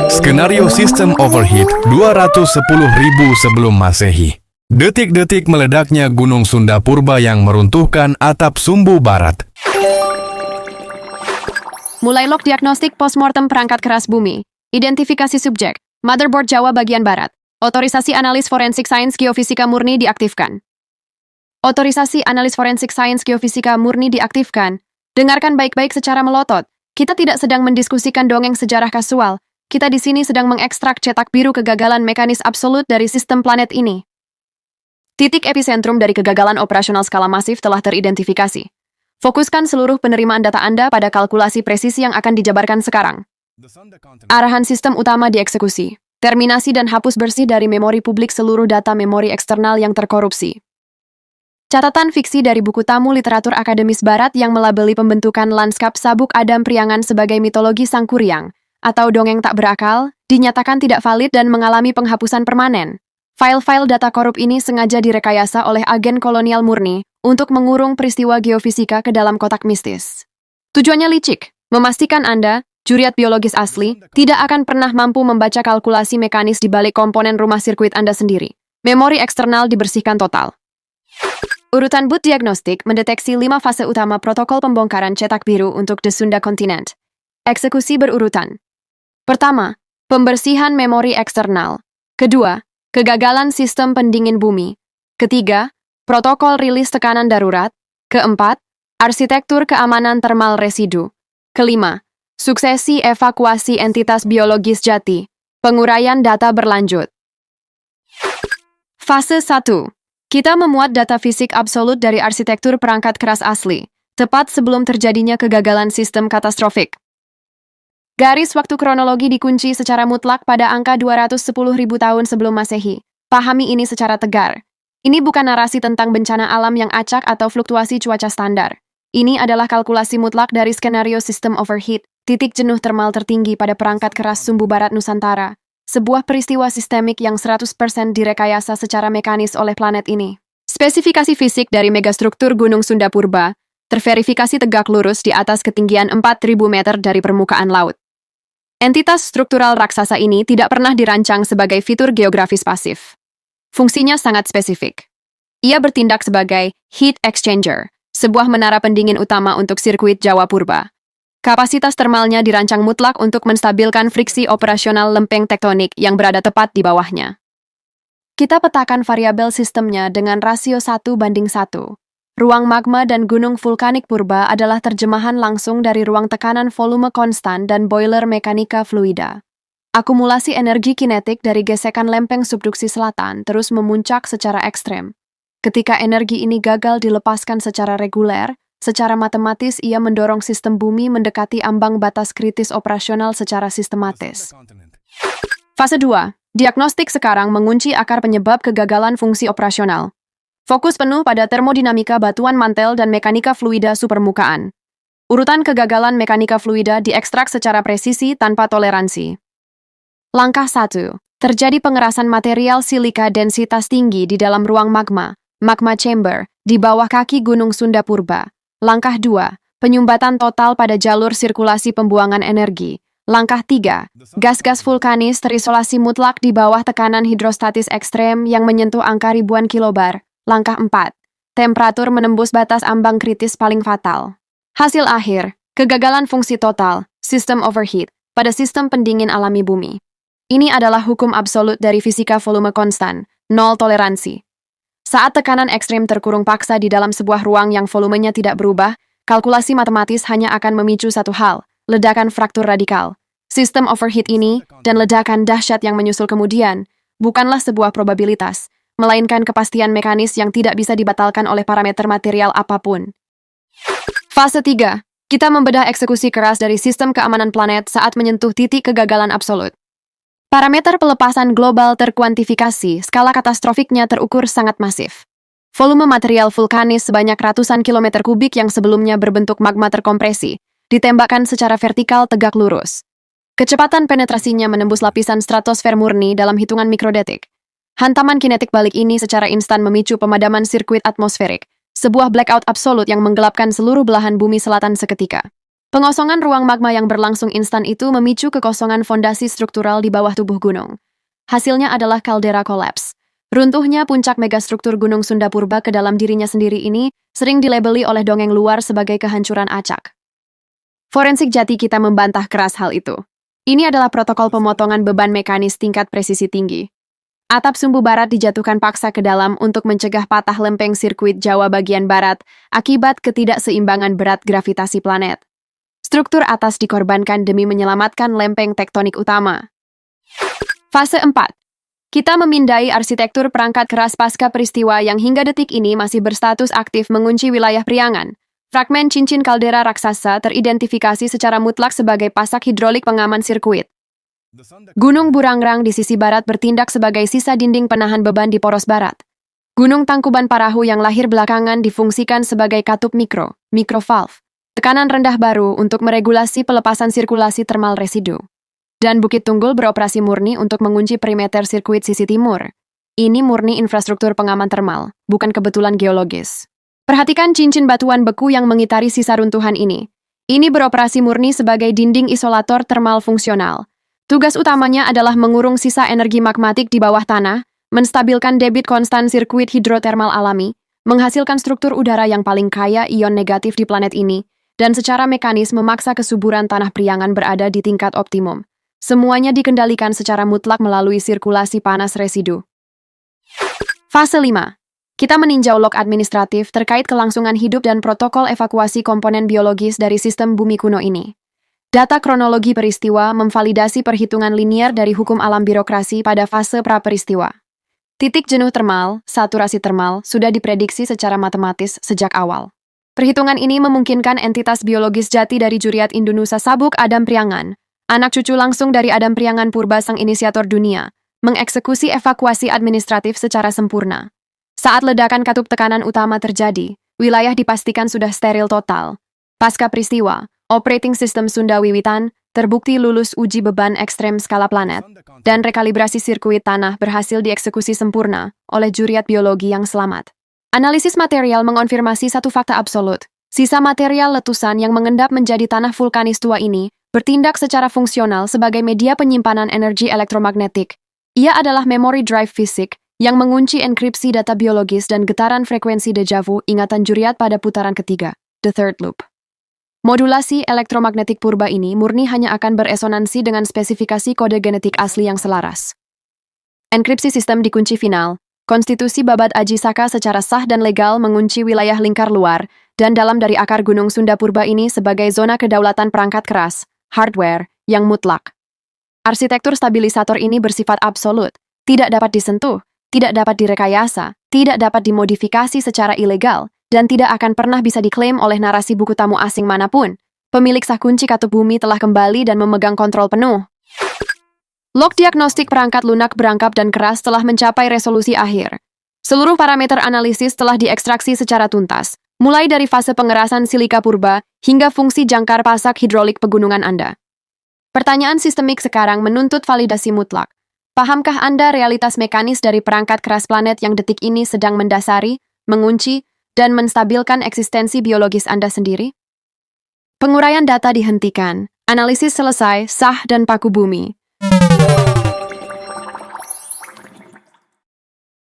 Skenario sistem overheat 210.000 sebelum Masehi. Detik-detik meledaknya Gunung Sunda Purba yang meruntuhkan atap Sumbu Barat. Mulai log diagnostik postmortem perangkat keras bumi. Identifikasi subjek. Motherboard Jawa bagian barat. Otorisasi analis forensik sains geofisika murni diaktifkan. Otorisasi analis forensik sains geofisika murni diaktifkan. Dengarkan baik-baik secara melotot. Kita tidak sedang mendiskusikan dongeng sejarah kasual. Kita di sini sedang mengekstrak cetak biru kegagalan mekanis absolut dari sistem planet ini. Titik epicentrum dari kegagalan operasional skala masif telah teridentifikasi. Fokuskan seluruh penerimaan data Anda pada kalkulasi presisi yang akan dijabarkan sekarang. Arahan sistem utama dieksekusi. Terminasi dan hapus bersih dari memori publik seluruh data memori eksternal yang terkorupsi. Catatan fiksi dari buku tamu literatur akademis barat yang melabeli pembentukan lanskap Sabuk Adam Priangan sebagai mitologi Sang Kuryang, atau dongeng tak berakal, dinyatakan tidak valid dan mengalami penghapusan permanen. File-file data korup ini sengaja direkayasa oleh agen kolonial murni untuk mengurung peristiwa geofisika ke dalam kotak mistis. Tujuannya licik, memastikan Anda, juriat biologis asli, tidak akan pernah mampu membaca kalkulasi mekanis di balik komponen rumah sirkuit Anda sendiri. Memori eksternal dibersihkan total. Urutan boot diagnostik mendeteksi 5 fase utama protokol pembongkaran cetak biru untuk The Sunda Continent. Eksekusi berurutan. Pertama, pembersihan memori eksternal. Kedua, kegagalan sistem pendingin bumi. Ketiga, protokol rilis tekanan darurat. Keempat, arsitektur keamanan termal residu. Kelima, suksesi evakuasi entitas biologis jati. Penguraian data berlanjut. Fase 1. Kita memuat data fisik absolut dari arsitektur perangkat keras asli, tepat sebelum terjadinya kegagalan sistem katastrofik. Garis waktu kronologi dikunci secara mutlak pada angka 210.000 tahun sebelum Masehi. Pahami ini secara tegar. Ini bukan narasi tentang bencana alam yang acak atau fluktuasi cuaca standar. Ini adalah kalkulasi mutlak dari skenario sistem overheat, titik jenuh termal tertinggi pada perangkat keras Sumbu Barat Nusantara. Sebuah peristiwa sistemik yang 100% direkayasa secara mekanis oleh planet ini. Spesifikasi fisik dari megastruktur Gunung Sunda Purba terverifikasi tegak lurus di atas ketinggian 4.000 meter dari permukaan laut. Entitas struktural raksasa ini tidak pernah dirancang sebagai fitur geografis pasif. Fungsinya sangat spesifik. Ia bertindak sebagai heat exchanger, sebuah menara pendingin utama untuk sirkuit Jawa Purba. Kapasitas termalnya dirancang mutlak untuk menstabilkan friksi operasional lempeng tektonik yang berada tepat di bawahnya. Kita petakan variabel sistemnya dengan rasio 1:1. Ruang magma dan gunung vulkanik purba adalah terjemahan langsung dari ruang tekanan volume konstan dan boiler mekanika fluida. Akumulasi energi kinetik dari gesekan lempeng subduksi selatan terus memuncak secara ekstrem. Ketika energi ini gagal dilepaskan secara reguler, secara matematis ia mendorong sistem bumi mendekati ambang batas kritis operasional secara sistematis. Fase 2. Diagnostik sekarang mengunci akar penyebab kegagalan fungsi operasional. Fokus penuh pada termodinamika batuan mantel dan mekanika fluida supermukaan. Urutan kegagalan mekanika fluida diekstrak secara presisi tanpa toleransi. Langkah 1. Terjadi pengerasan material silika densitas tinggi di dalam ruang magma chamber, di bawah kaki Gunung Sunda Purba. Langkah 2. Penyumbatan total pada jalur sirkulasi pembuangan energi. Langkah 3. Gas-gas vulkanis terisolasi mutlak di bawah tekanan hidrostatis ekstrem yang menyentuh angka ribuan kilobar. Langkah 4. Temperatur menembus batas ambang kritis paling fatal. Hasil akhir, kegagalan fungsi total, sistem overheat, pada sistem pendingin alami bumi. Ini adalah hukum absolut dari fisika volume konstan, nol toleransi. Saat tekanan ekstrem terkurung paksa di dalam sebuah ruang yang volumenya tidak berubah, kalkulasi matematis hanya akan memicu satu hal, ledakan fraktur radikal. Sistem overheat ini, dan ledakan dahsyat yang menyusul kemudian, bukanlah sebuah probabilitas, melainkan kepastian mekanis yang tidak bisa dibatalkan oleh parameter material apapun. Fase 3. Kita membedah eksekusi keras dari sistem keamanan planet saat menyentuh titik kegagalan absolut. Parameter pelepasan global terkuantifikasi, skala katastrofiknya terukur sangat masif. Volume material vulkanis sebanyak ratusan kilometer kubik yang sebelumnya berbentuk magma terkompresi, ditembakkan secara vertikal tegak lurus. Kecepatan penetrasinya menembus lapisan stratosfer murni dalam hitungan mikrodetik. Hantaman kinetik balik ini secara instan memicu pemadaman sirkuit atmosferik, sebuah blackout absolut yang menggelapkan seluruh belahan bumi selatan seketika. Pengosongan ruang magma yang berlangsung instan itu memicu kekosongan fondasi struktural di bawah tubuh gunung. Hasilnya adalah kaldera kolaps. Runtuhnya puncak megastruktur Gunung Sunda Purba ke dalam dirinya sendiri ini sering dilabeli oleh dongeng luar sebagai kehancuran acak. Forensik jati kita membantah keras hal itu. Ini adalah protokol pemotongan beban mekanis tingkat presisi tinggi. Atap sumbu barat dijatuhkan paksa ke dalam untuk mencegah patah lempeng sirkuit Jawa bagian barat akibat ketidakseimbangan berat gravitasi planet. Struktur atas dikorbankan demi menyelamatkan lempeng tektonik utama. Fase 4. Kita memindai arsitektur perangkat keras pasca peristiwa yang hingga detik ini masih berstatus aktif mengunci wilayah Priangan. Fragmen cincin kaldera raksasa teridentifikasi secara mutlak sebagai pasak hidrolik pengaman sirkuit. Gunung Burangrang di sisi barat bertindak sebagai sisa dinding penahan beban di poros barat. Gunung Tangkuban Parahu yang lahir belakangan difungsikan sebagai katup microvalve, tekanan rendah baru untuk meregulasi pelepasan sirkulasi termal residu. Dan Bukit Tunggul beroperasi murni untuk mengunci perimeter sirkuit sisi timur. Ini murni infrastruktur pengaman termal, bukan kebetulan geologis. Perhatikan cincin batuan beku yang mengitari sisa runtuhan ini. Ini beroperasi murni sebagai dinding isolator termal fungsional. Tugas utamanya adalah mengurung sisa energi magmatik di bawah tanah, menstabilkan debit konstan sirkuit hidrotermal alami, menghasilkan struktur udara yang paling kaya ion negatif di planet ini, dan secara mekanis memaksa kesuburan tanah Priangan berada di tingkat optimum. Semuanya dikendalikan secara mutlak melalui sirkulasi panas residu. Fase 5. Kita meninjau log administratif terkait kelangsungan hidup dan protokol evakuasi komponen biologis dari sistem bumi kuno ini. Data kronologi peristiwa memvalidasi perhitungan linier dari hukum alam birokrasi pada fase pra-peristiwa. Titik jenuh termal, saturasi termal, sudah diprediksi secara matematis sejak awal. Perhitungan ini memungkinkan entitas biologis jati dari Juriat Indonusa Sabuk Adam Priangan, anak cucu langsung dari Adam Priangan Purba sang inisiator dunia, mengeksekusi evakuasi administratif secara sempurna. Saat ledakan katup tekanan utama terjadi, wilayah dipastikan sudah steril total. Pasca peristiwa, Operating System Sunda Wiwitan terbukti lulus uji beban ekstrem skala planet, dan rekalibrasi sirkuit tanah berhasil dieksekusi sempurna oleh Juriat Biologi yang selamat. Analisis material mengonfirmasi satu fakta absolut. Sisa material letusan yang mengendap menjadi tanah vulkanis tua ini bertindak secara fungsional sebagai media penyimpanan energi elektromagnetik. Ia adalah memory drive fisik yang mengunci enkripsi data biologis dan getaran frekuensi deja vu ingatan Juriat pada putaran ketiga, the third loop. Modulasi elektromagnetik purba ini murni hanya akan beresonansi dengan spesifikasi kode genetik asli yang selaras. Enkripsi sistem dikunci final, konstitusi Babat Aji Saka secara sah dan legal mengunci wilayah lingkar luar dan dalam dari akar Gunung Sunda Purba ini sebagai zona kedaulatan perangkat keras, hardware, yang mutlak. Arsitektur stabilisator ini bersifat absolut, tidak dapat disentuh, tidak dapat direkayasa, tidak dapat dimodifikasi secara ilegal, dan tidak akan pernah bisa diklaim oleh narasi buku tamu asing manapun. Pemilik sah kunci katup bumi telah kembali dan memegang kontrol penuh. Log diagnostik perangkat lunak berangkap dan keras telah mencapai resolusi akhir. Seluruh parameter analisis telah diekstraksi secara tuntas, mulai dari fase pengerasan silika purba hingga fungsi jangkar pasak hidrolik pegunungan Anda. Pertanyaan sistemik sekarang menuntut validasi mutlak. Pahamkah Anda realitas mekanis dari perangkat keras planet yang detik ini sedang mendasari, mengunci, dan menstabilkan eksistensi biologis Anda sendiri? Penguraian data dihentikan, analisis selesai, sah dan paku bumi.